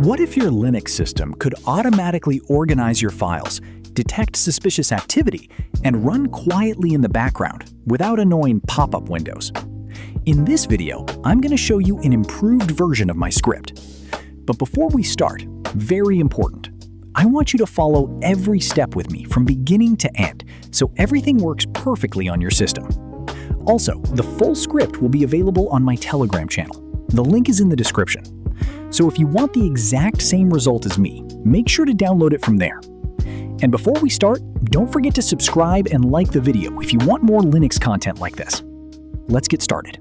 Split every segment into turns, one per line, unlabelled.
What if your Linux system could automatically organize your files, detect suspicious activity, and run quietly in the background without annoying pop-up windows? In this video, I'm going to show you an improved version of my script. But before we start, very important, I want you to follow every step with me from beginning to end so everything works perfectly on your system. Also, the full script will be available on my Telegram channel. The link is in the description. So if you want the exact same result as me, make sure to download it from there. And before we start, don't forget to subscribe and like the video if you want more Linux content like this. Let's get started.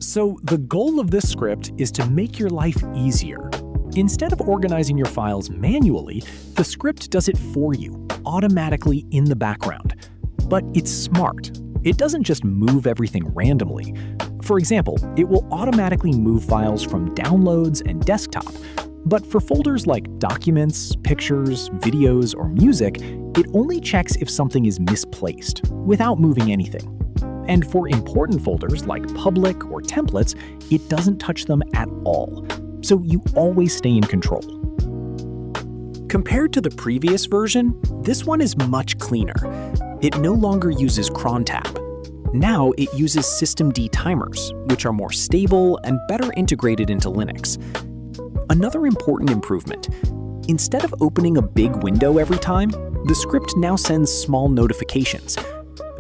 So the goal of this script is to make your life easier. Instead of organizing your files manually, the script does it for you, automatically in the background. But it's smart. It doesn't just move everything randomly. For example, it will automatically move files from downloads and desktop. But for folders like documents, pictures, videos, or music, it only checks if something is misplaced, without moving anything. And for important folders like public or templates, it doesn't touch them at all. So you always stay in control. Compared to the previous version, this one is much cleaner. It no longer uses Crontab. Now it uses systemd timers, which are more stable and better integrated into Linux. Another important improvement, instead of opening a big window every time, the script now sends small notifications.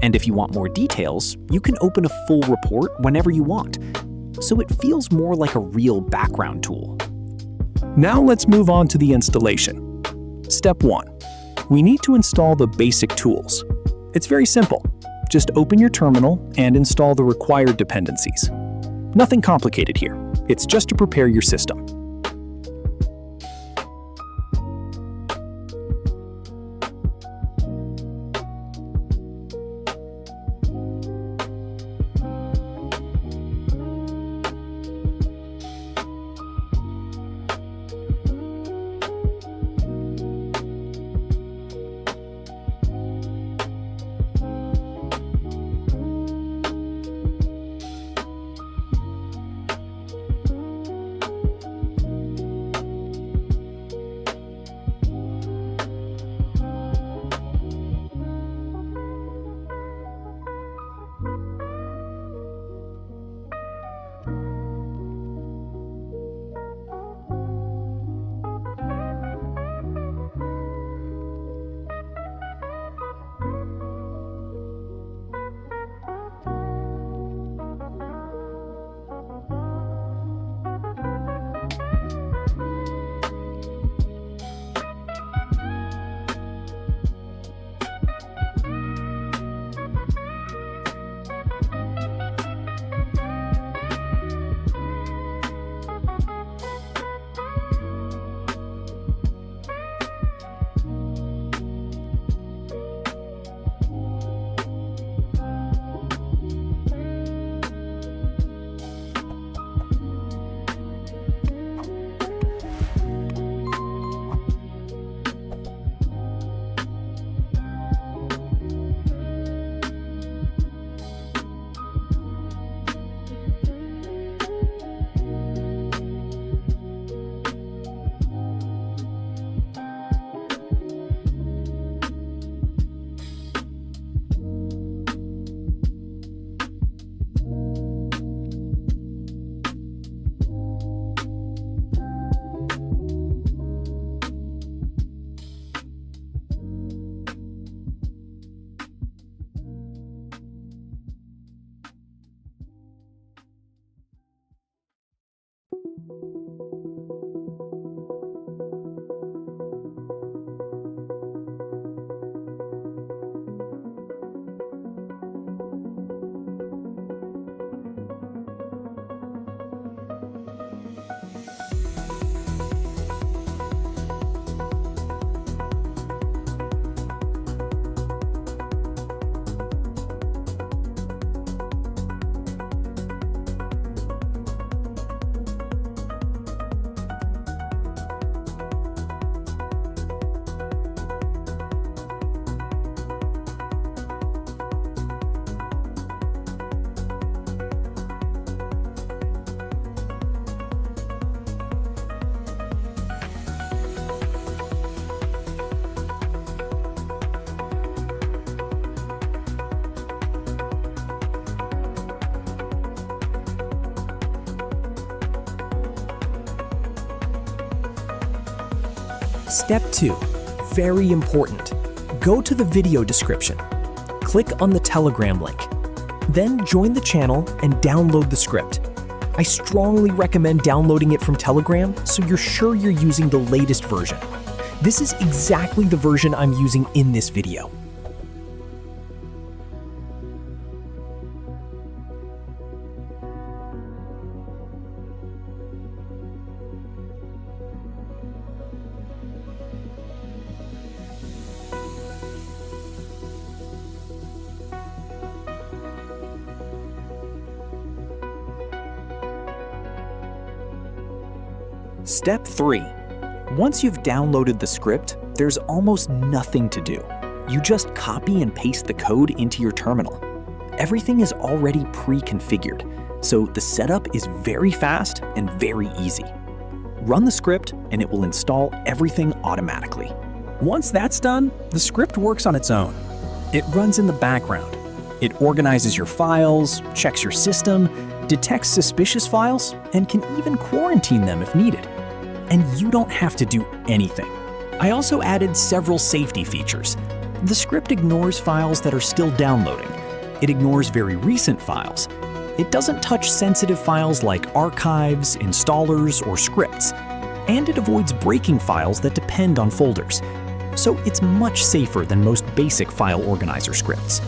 And if you want more details, you can open a full report whenever you want. So it feels more like a real background tool. Now let's move on to the installation. Step 1. We need to install the basic tools. It's very simple. Just open your terminal and install the required dependencies. Nothing complicated here. It's just to prepare your system. Step 2. Very important. Go to the video description. Click on the Telegram link. Then join the channel and download the script. I strongly recommend downloading it from Telegram so you're sure you're using the latest version. This is exactly the version I'm using in this video. Step 3. Once you've downloaded the script, there's almost nothing to do. You just copy and paste the code into your terminal. Everything is already pre-configured, so the setup is very fast and very easy. Run the script and it will install everything automatically. Once that's done, the script works on its own. It runs in the background. It organizes your files, checks your system, detects suspicious files, and can even quarantine them if needed. And you don't have to do anything. I also added several safety features. The script ignores files that are still downloading. It ignores very recent files. It doesn't touch sensitive files like archives, installers, or scripts. And it avoids breaking files that depend on folders. So it's much safer than most basic file organizer scripts.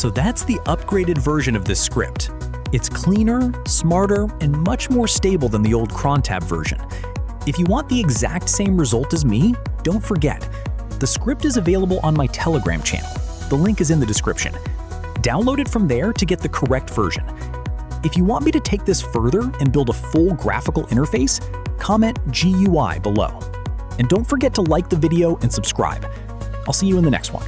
So that's the upgraded version of this script. It's cleaner, smarter, and much more stable than the old Crontab version. If you want the exact same result as me, don't forget, the script is available on my Telegram channel. The link is in the description. Download it from there to get the correct version. If you want me to take this further and build a full graphical interface, comment GUI below. And don't forget to like the video and subscribe. I'll see you in the next one.